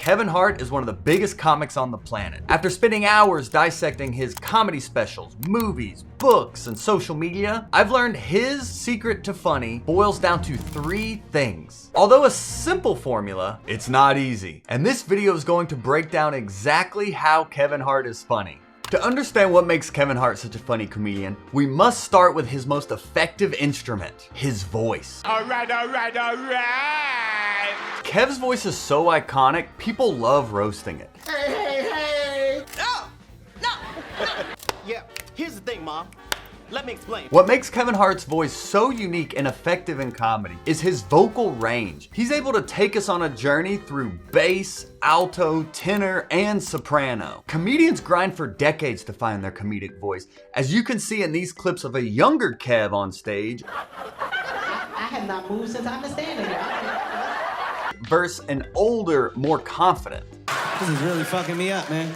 Kevin Hart is one of the biggest comics on the planet. After spending hours dissecting his comedy specials, movies, books, and social media, I've learned his secret to funny boils down to 3 things. Although a simple formula, it's not easy. And this video is going to break down exactly how Kevin Hart is funny. To understand what makes Kevin Hart such a funny comedian, we must start with his most effective instrument, his voice. All right. Kev's voice is so iconic, people love roasting it. Hey. No. Yeah, here's the thing, Mom. Let me explain. What makes Kevin Hart's voice so unique and effective in comedy is his vocal range. He's able to take us on a journey through bass, alto, tenor, and soprano. Comedians grind for decades to find their comedic voice, as you can see in these clips of a younger Kev on stage I have not moved since I've been standing here. versus an older, more confident. This is really fucking me up, man.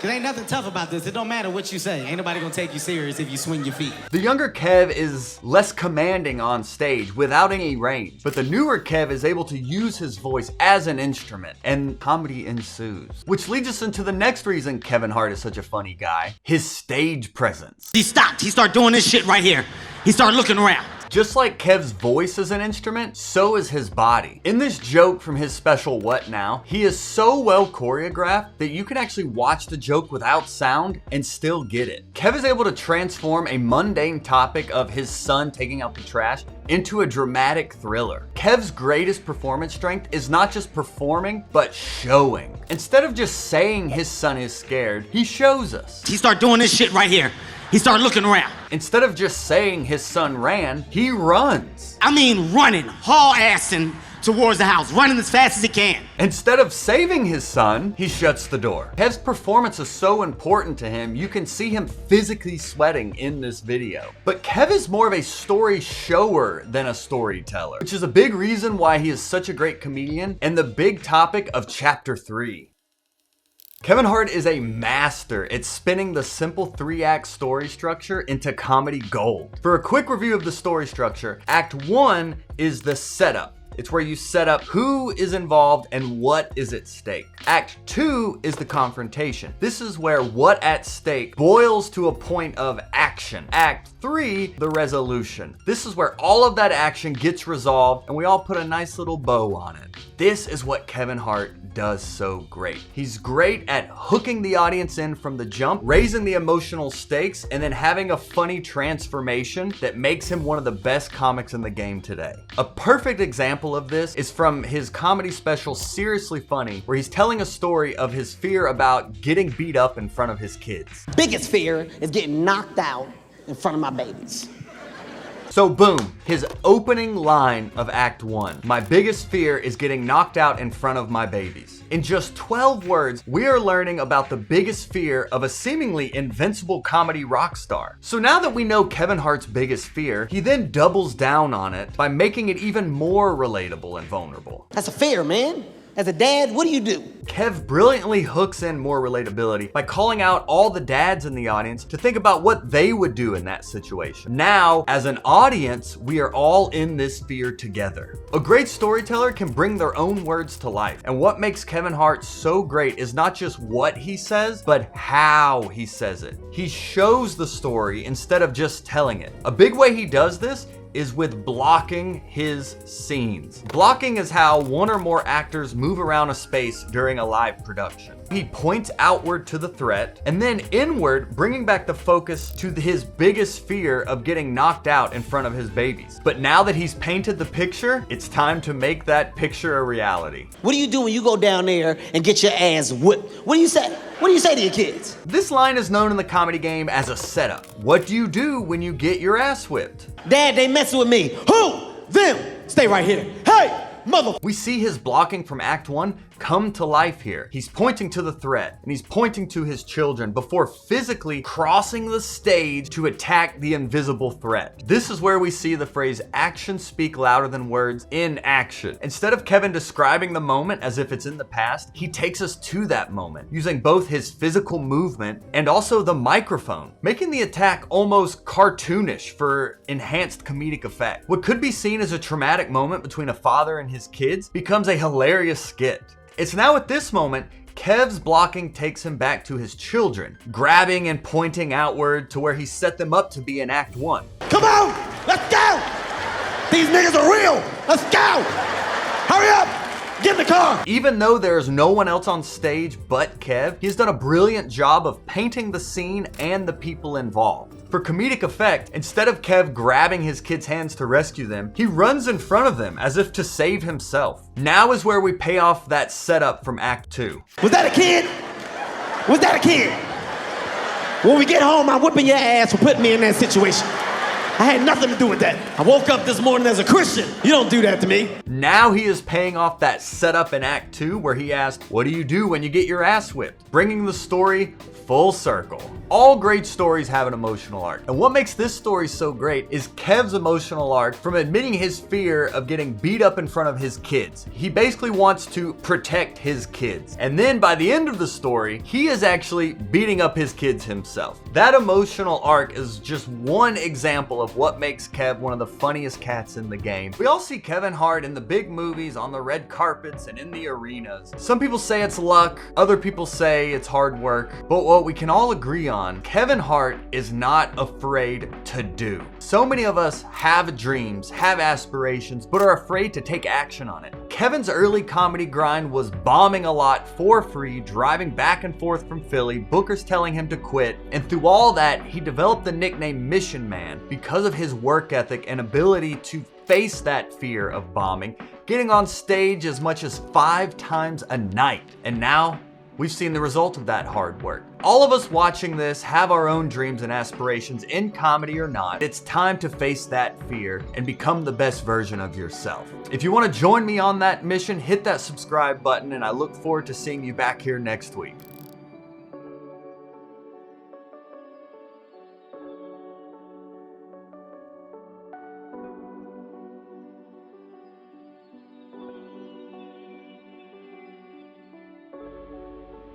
Cause ain't nothing tough about this. It don't matter what you say. Ain't nobody gonna take you serious if you swing your feet. The younger Kev is less commanding on stage without any range, but the newer Kev is able to use his voice as an instrument, and comedy ensues. Which leads us into the next reason Kevin Hart is such a funny guy, his stage presence. He stopped. He started doing this shit right here. He started looking around. Just like Kev's voice is an instrument, so is his body. In this joke from his special What Now, he is so well choreographed that you can actually watch the joke without sound and still get it. Kev is able to transform a mundane topic of his son taking out the trash into a dramatic thriller. Kev's greatest performance strength is not just performing, but showing. Instead of just saying his son is scared, he shows us. He started doing this shit right here. He started looking around. Instead of just saying his son ran, he runs. I mean running, haul-assing towards the house, running as fast as he can. Instead of saving his son, he shuts the door. Kev's performance is so important to him, you can see him physically sweating in this video. But Kev is more of a story shower than a storyteller, which is a big reason why he is such a great comedian and the big topic of chapter 3. Kevin Hart is a master at spinning the simple 3-act story structure into comedy gold. For a quick review of the story structure, Act 1 is the setup. It's where you set up who is involved and what is at stake. Act 2 is the confrontation. This is where what at stake boils to a point of action. Act 3, the resolution. This is where all of that action gets resolved and we all put a nice little bow on it. This is what Kevin Hart does so great. He's great at hooking the audience in from the jump, raising the emotional stakes, and then having a funny transformation that makes him one of the best comics in the game today. A perfect example of this is from his comedy special Seriously Funny, where he's telling a story of his fear about getting beat up in front of his kids. Biggest fear is getting knocked out in front of my babies. So boom, his opening line of Act 1. My biggest fear is getting knocked out in front of my babies. In just 12 words, we are learning about the biggest fear of a seemingly invincible comedy rock star. So now that we know Kevin Hart's biggest fear, he then doubles down on it by making it even more relatable and vulnerable. That's a fear, man. As a dad, what do you do? Kev brilliantly hooks in more relatability by calling out all the dads in the audience to think about what they would do in that situation. Now, as an audience, we are all in this fear together. A great storyteller can bring their own words to life, and what makes Kevin Hart so great is not just what he says, but how he says it. He shows the story instead of just telling it. A big way he does this is with blocking his scenes. Blocking is how one or more actors move around a space during a live production. He points outward to the threat and then inward, bringing back the focus to his biggest fear of getting knocked out in front of his babies. But now that he's painted the picture, it's time to make that picture a reality. What do you do when you go down there and get your ass whipped? What do you say? What do you say to your kids? This line is known in the comedy game as a setup. What do you do when you get your ass whipped? Dad, they messing with me. Who? Them. Stay right here. Hey, mother. We see his blocking from Act 1 come to life here. He's pointing to the threat and he's pointing to his children before physically crossing the stage to attack the invisible threat. This is where we see the phrase actions speak louder than words in action. Instead of Kevin describing the moment as if it's in the past, he takes us to that moment using both his physical movement and also the microphone, making the attack almost cartoonish for enhanced comedic effect. What could be seen as a traumatic moment between a father and his kids becomes a hilarious skit. It's now at this moment Kev's blocking takes him back to his children, grabbing and pointing outward to where he set them up to be in Act 1. Come on, let's go. These niggas are real. Let's go. Hurry up. Get in the car. Even though there is no one else on stage but Kev, he's done a brilliant job of painting the scene and the people involved. For comedic effect, instead of Kev grabbing his kids' hands to rescue them, he runs in front of them as if to save himself. Now is where we pay off that setup from Act 2. Was that a kid? Was that a kid? When we get home, I'm whipping your ass for putting me in that situation. I had nothing to do with that. I woke up this morning as a Christian. You don't do that to me. Now he is paying off that setup in Act 2 where he asked, what do you do when you get your ass whipped? Bringing the story full circle. All great stories have an emotional arc. And what makes this story so great is Kev's emotional arc from admitting his fear of getting beat up in front of his kids. He basically wants to protect his kids. And then by the end of the story, he is actually beating up his kids himself. That emotional arc is just one example of what makes Kev one of the funniest cats in the game. We all see Kevin Hart in the big movies, on the red carpets, and in the arenas. Some people say it's luck, other people say it's hard work, but what we can all agree on, Kevin Hart is not afraid to do. So many of us have dreams, have aspirations, but are afraid to take action on it. Kevin's early comedy grind was bombing a lot for free, driving back and forth from Philly, bookers telling him to quit, and through all that, he developed the nickname Mission Man because of his work ethic and ability to face that fear of bombing, getting on stage as much as 5 times a night. And now, we've seen the result of that hard work. All of us watching this have our own dreams and aspirations in comedy or not. It's time to face that fear and become the best version of yourself. If you want to join me on that mission, hit that subscribe button, and I look forward to seeing you back here next week.